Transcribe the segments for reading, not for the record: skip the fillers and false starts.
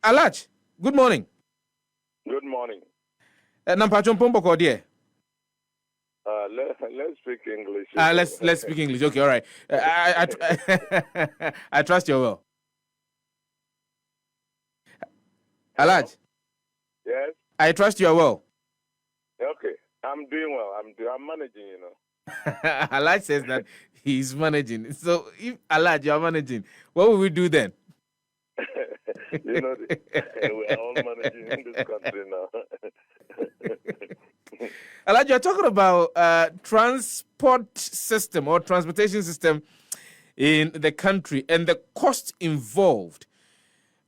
Alhaj, good morning. Good morning. Nampachon Pombo Kodie. Let's speak English. Let's speak English. Okay, all right. I trust you well. Alhaj. Yes. I trust you well. Okay, I'm doing well. I'm managing. Alhaj says that he's managing. So if Alhaj, you are managing, what will we do then? We are all managing in this country now. Alhaj, you're talking about transport system or transportation system in the country and the cost involved.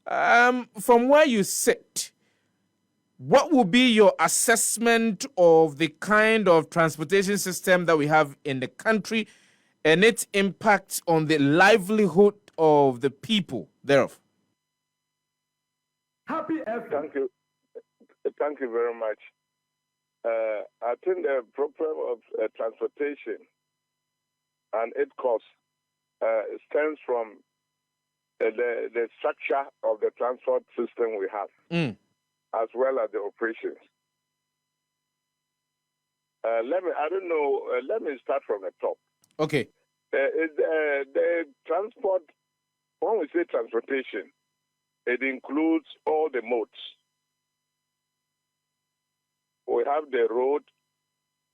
From where you sit, what will be your assessment of the kind of transportation system that we have in the country and its impact on the livelihood of the people thereof? Happy Thank you. Thank you very much. I think the problem of transportation and its cost stems from the structure of the transport system we have, as well as the operations. Let me start from the top. Okay. The transport, when we say transportation, it includes all the modes. We have the road,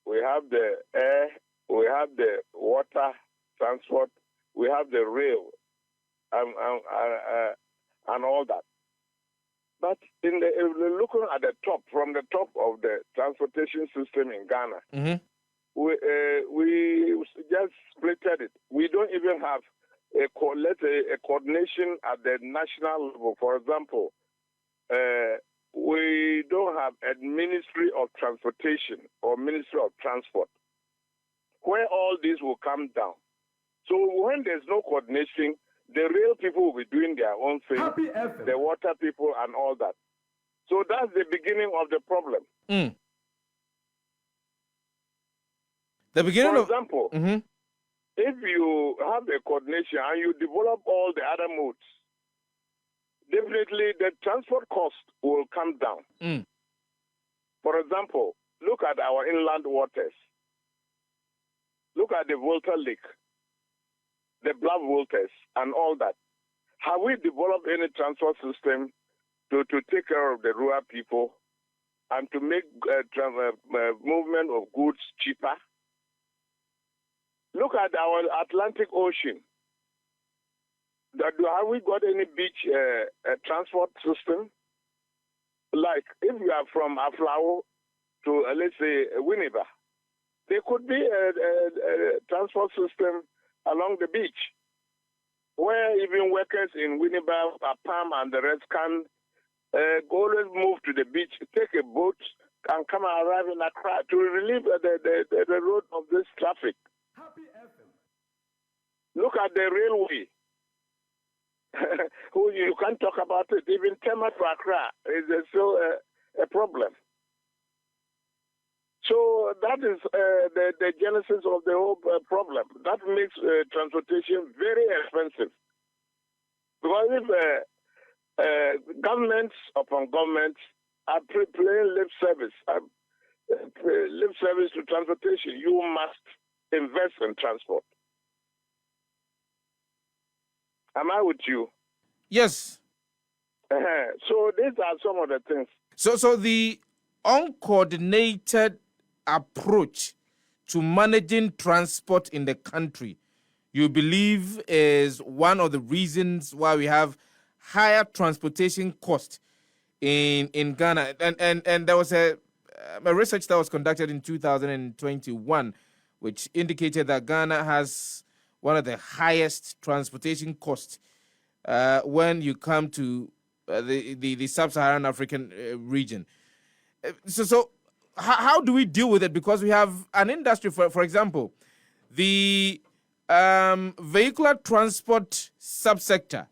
we have the air, we have the water transport, we have the rail, and all that. But if we're looking at the top, from the top of the transportation system in Ghana, we just splitted it. We don't even have a coordination at the national level. For example, we don't have a Ministry of Transportation or Ministry of Transport, where all this will come down. So when there's no coordination, the rail people will be doing their own thing, the water people and all that. So that's the beginning of the problem. The beginning For example, if you have a coordination and you develop all the other modes, definitely the transport cost will come down. For example, look at our inland waters. Look at the Volta Lake, the Bluff waters, and all that. Have we developed any transport system to take care of the rural people and to make movement of goods cheaper? Look at our Atlantic Ocean. Have we got any beach transport system? Like if you are from Aflao to, let's say, Winneba, there could be a transport system along the beach where even workers in Winneba, Apam, and the rest can always move to the beach, take a boat, and come and arrive in Accra to relieve the road of this traffic. Look at the railway. You can't talk about it. Even Tema to Accra is still a problem. So that is the genesis of the whole problem. That makes transportation very expensive. Because if governments upon governments are paying lip service to transportation, you must invest in transport. Am I with you? Yes. So these are some of the things. So the uncoordinated approach to managing transport in the country, you believe, is one of the reasons why we have higher transportation costs in Ghana. And there was a research that was conducted in 2021, which indicated that Ghana has one of the highest transportation costs when you come to the sub-Saharan African region. So how do we deal with it? Because we have an industry, for example, the vehicular transport subsector.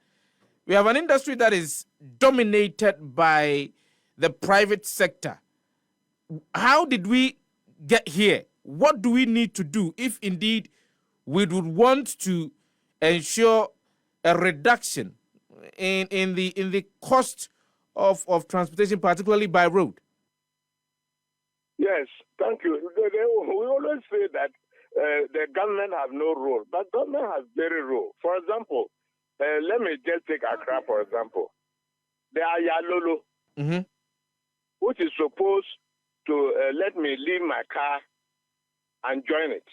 We have an industry that is dominated by the private sector. How did we get here? What do we need to do if indeed we would want to ensure a reduction in the cost of transportation, particularly by road? Yes, thank you. We always say that the government has no role, but government has very role. For example, let me just take Accra, for example. There are Yalolo, Mm-hmm. which is supposed to let me leave my car and join it.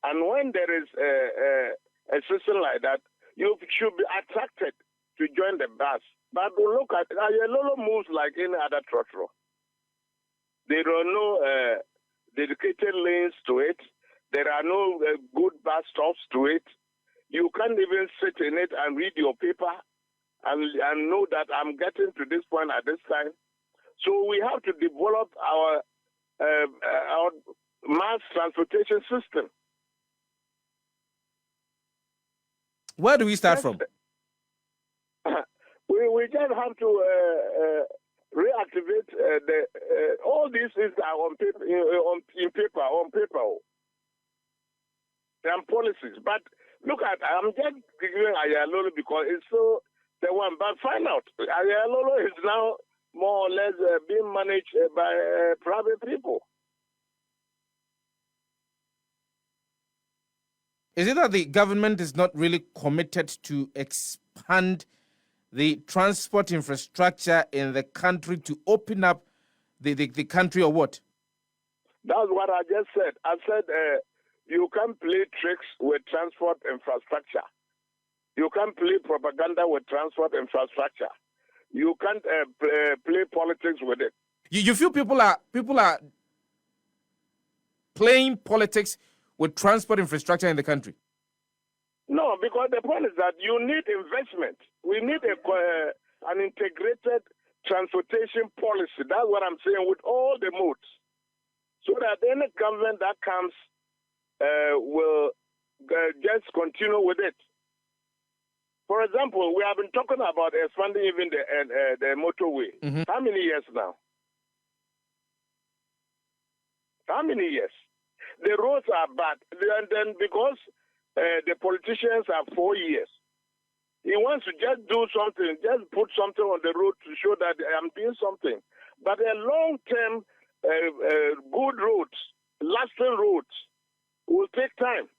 And when there is a system like that, you should be attracted to join the bus. But look at Yalolo moves like any other trotro. There are no dedicated lanes to it. There are no good bus stops to it. You can't even sit in it and read your paper and know that I'm getting to this point at this time. So we have to develop our mass transportation system. Where do we start from? We just have to reactivate all these things are on paper, on paper, and policies. But look at, I'm just giving Ayalolo because it's so the one. But find out, Ayalolo is now more or less being managed by private people. Is it that the government is not really committed to expand the transport infrastructure in the country to open up the country, or what? That's what I just said. I said you can't play tricks with transport infrastructure. You can't play propaganda with transport infrastructure. You can't play politics with it. You feel people are playing politics with transport infrastructure in the country? No, because the point is that you need investment. We need an integrated transportation policy. That's what I'm saying, with all the modes, so that any government that comes will just continue with it. For example, we have been talking about expanding even the motorway. Mm-hmm. How many years now? How many years? The roads are bad. And then because the politicians have 4 years, he wants to just do something, just put something on the road to show that I'm doing something. But a long-term good roads, lasting roads, will take time.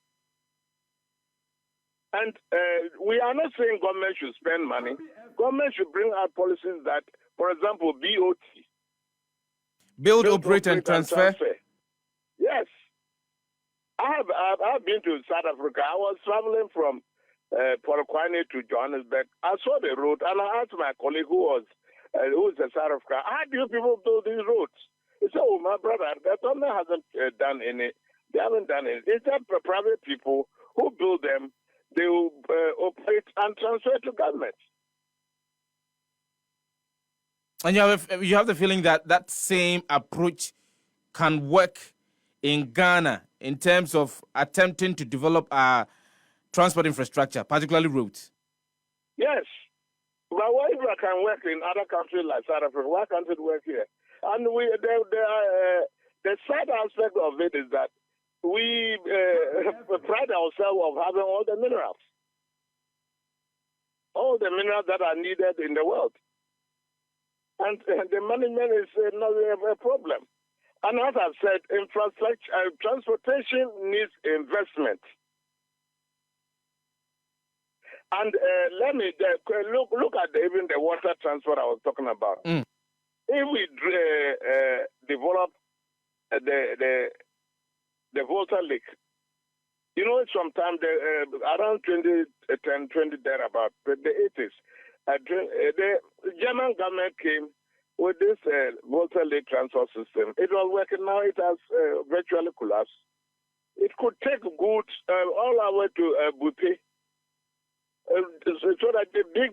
And we are not saying government should spend money. Government should bring out policies that, for example, BOT. Build, operate, and transfer. Yes. I've been to South Africa. I was traveling from Polokwane to Johannesburg. I saw the road, and I asked my colleague who is in South Africa, how do you people build these roads? He said, oh, my brother, the government hasn't done any. They haven't done it. It's just private people who build them. They will operate and transfer to government. And you have the feeling that that same approach can work in Ghana in terms of attempting to develop our transport infrastructure, particularly roads? Yes. But why if I can work in other countries like South Africa, why can't it work here? And the sad aspect of it is that we pride ourselves of having all the minerals that are needed in the world. And the management is not a problem. And as I've said, infrastructure, transportation needs investment. And let me look at even the water transport I was talking about. Mm. If we develop the Volta Lake, you know, sometime around 2010, 20 thereabout, the 80s, the German government came with this Volta Lake transport system. It was working. Now it has virtually collapsed. It could take goods all our way to Butte, so that the big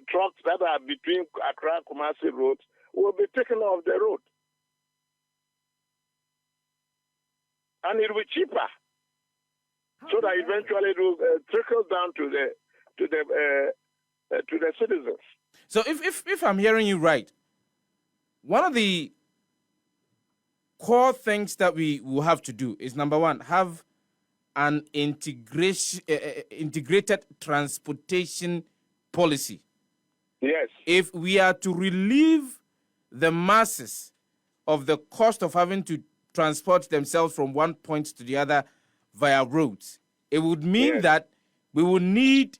trucks that are between Accra and Kumasi roads will be taken off the road. And it will be cheaper, so that eventually it will trickle down to the citizens. So if I'm hearing you right, one of the core things that we will have to do is, number one, have an integrated transportation policy. Yes. If we are to relieve the masses of the cost of having to transport themselves from one point to the other via roads, it would mean Yes. that we would need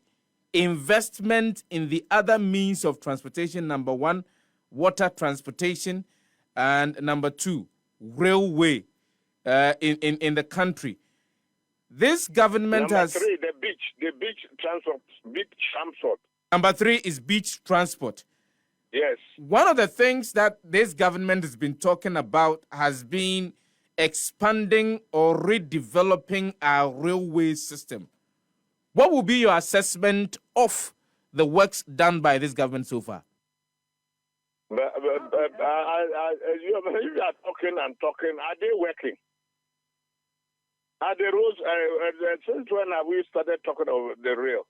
investment in the other means of transportation. Number one, water transportation, and number two, railway in the country. This government Number has... three, the beach transport, beach transport. Number three is beach transport. Yes. One of the things that this government has been talking about has been expanding or redeveloping our railway system. What will be your assessment of the works done by this government so far? You are talking and talking. Are they working? Are the roads? Since when have we started talking of the rail?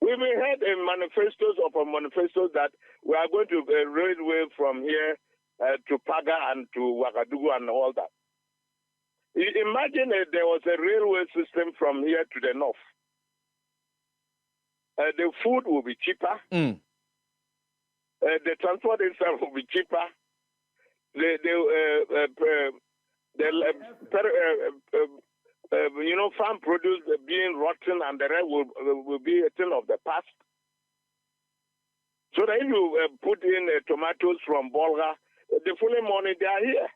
We've heard in manifestos that we are going to railway from here to Paga and to Ouagadougou and all that. Imagine if there was a railway system from here to the north. The food will be cheaper. The transport itself will be cheaper. Farm produce being rotten and the rest will be a thing of the past. So that if you put in tomatoes from Bolga, the following morning they are here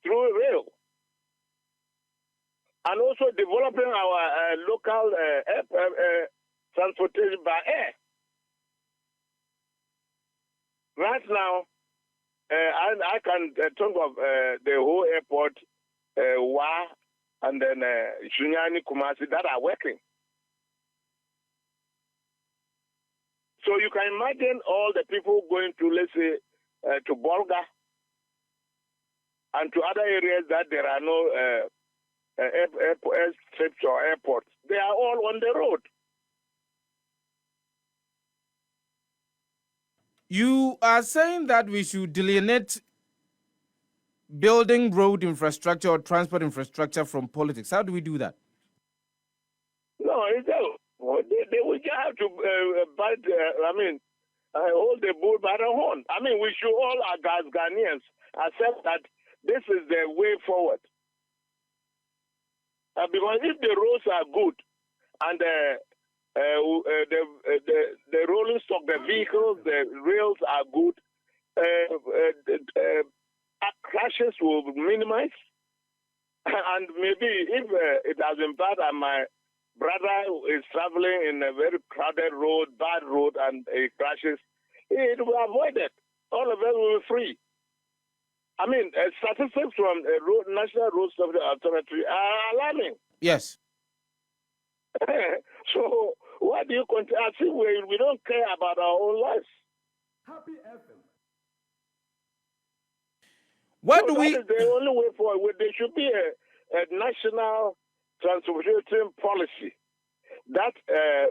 through rail. And also developing our local transportation by air. Right now, I can think of the whole airport, Wa, and then Shunyani, Kumasi, that are working. So you can imagine all the people going to, let's say, to Bolga and to other areas that there are no airstrips or airports. They are all on the road. You are saying that we should delineate building road infrastructure or transport infrastructure from politics. How do we do that? No, they will just have to hold the bull by the horn. I mean, we should all, as Ghanaians, accept that this is the way forward. Because if the roads are good and the rolling stock, the vehicles, the rails are good, crashes will minimize. And maybe if it has been bad and my brother is traveling in a very crowded road, bad road, and he crashes, it will be avoided. All of us will be free. I mean, statistics from the National Road Safety Authority are alarming. Yes. So what do you continue? I think we don't care about our own lives. Happy FM. What so do we? That is the only way forward. There should be a national transportation policy that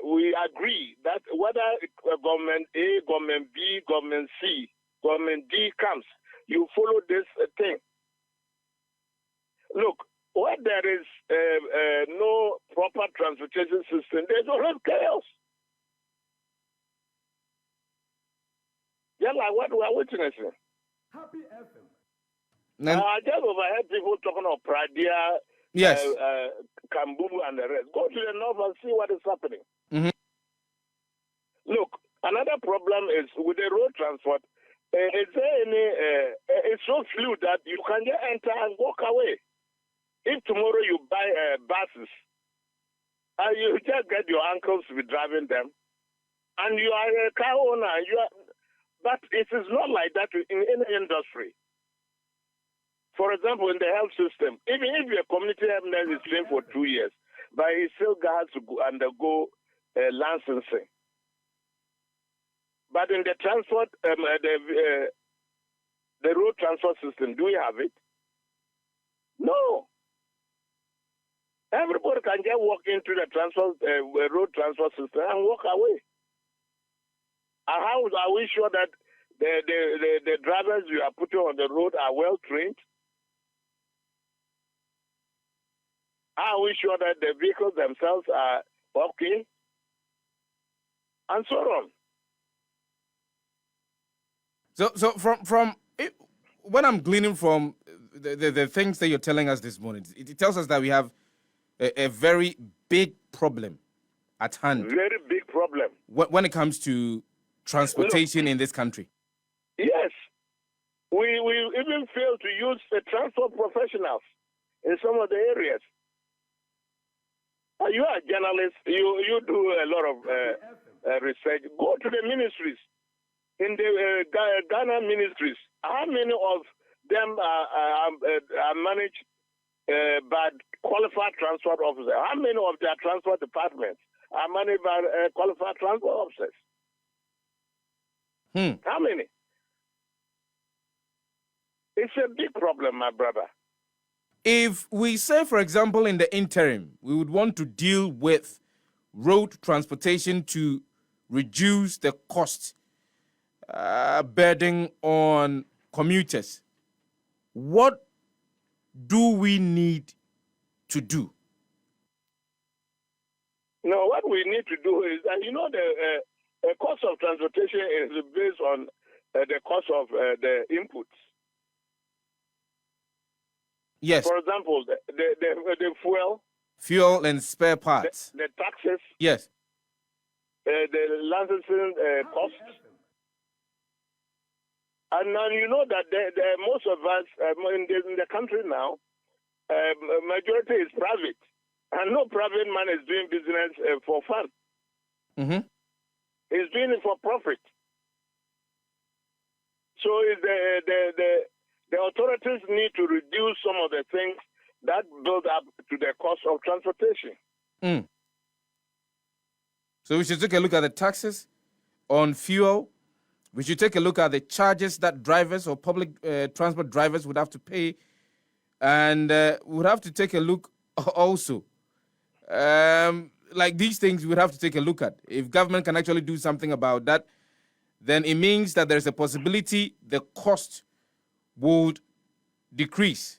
we agree that whether government A, government B, government C, government D comes, you follow this thing. Look, when there is no proper transportation system, there's always chaos. Just like what we are witnessing. Happy FM. I just overheard people talking of Pradia, Yes. Kambu, and the rest. Go to the north and see what is happening. Mhm. Look, another problem is with the road transport. Is there any? It's so fluid that you can just enter and walk away. If tomorrow you buy buses, and you just get your uncles to be driving them, and you are a car owner, but it is not like that in any industry. For example, in the health system, even if your community health nurse is trained for 2 years, but he still has to undergo licensing. But in the transport, the road transport system, do we have it? No. Everybody can just walk into the road transport system and walk away. And how are we sure that the drivers you are putting on the road are well trained? How are we sure that the vehicles themselves are okay? and so on. So from it, what I'm gleaning from the things that you're telling us this morning, it tells us that we have a very big problem at hand. Very big problem. When it comes to transportation in this country. Yes. We even fail to use the transport professionals in some of the areas. You are a journalist. You do a lot of research. Go to the ministries. In the Ghana ministries, how many of them are managed by qualified transport officers? How many of their transport departments are managed by qualified transport officers? How many? It's a big problem, my brother. If we say, for example, in the interim, we would want to deal with road transportation to reduce the cost burden on commuters, what do we need to do? No, what we need to do is that, the cost of transportation is based on the cost of the inputs. Yes. For example, the fuel and spare parts, the taxes. Yes. The licensing costs. And now you know that most of us in the country now, majority is private, and no private man is doing business for fun. Mm-hmm. He's doing it for profit. So the authorities need to reduce some of the things that build up to the cost of transportation. So we should take a look at the taxes on fuel. We should take a look at the charges that drivers or public transport drivers would have to pay. And we would have to take a look also. Like these things, we would have to take a look at. If government can actually do something about that, then it means that there's a possibility the cost would decrease.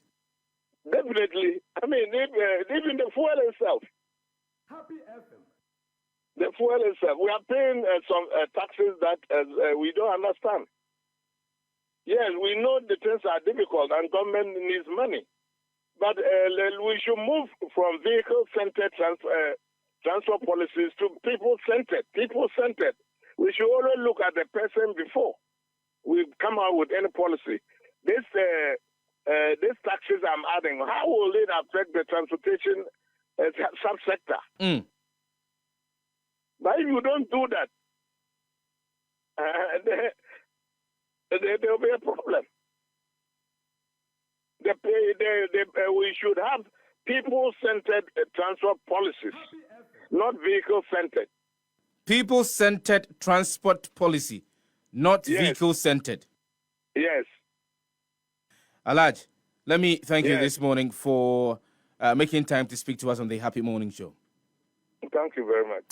Definitely. I mean, even the fuel itself. Happy FM. The fuel itself. We are paying some taxes that we don't understand. Yes, we know the things are difficult and government needs money. But we should move from vehicle-centered transport policies to people-centered. People-centered. We should always look at the person before we come out with any policy. These taxes I'm adding, how will it affect the transportation subsector? But if you don't do that, there will be a problem. We should have people-centered transport policies, not vehicle-centered. People-centered transport policy, not Yes. vehicle-centered. Yes. Alhaj, let me thank you this morning for making time to speak to us on the Happy Morning Show. Thank you very much.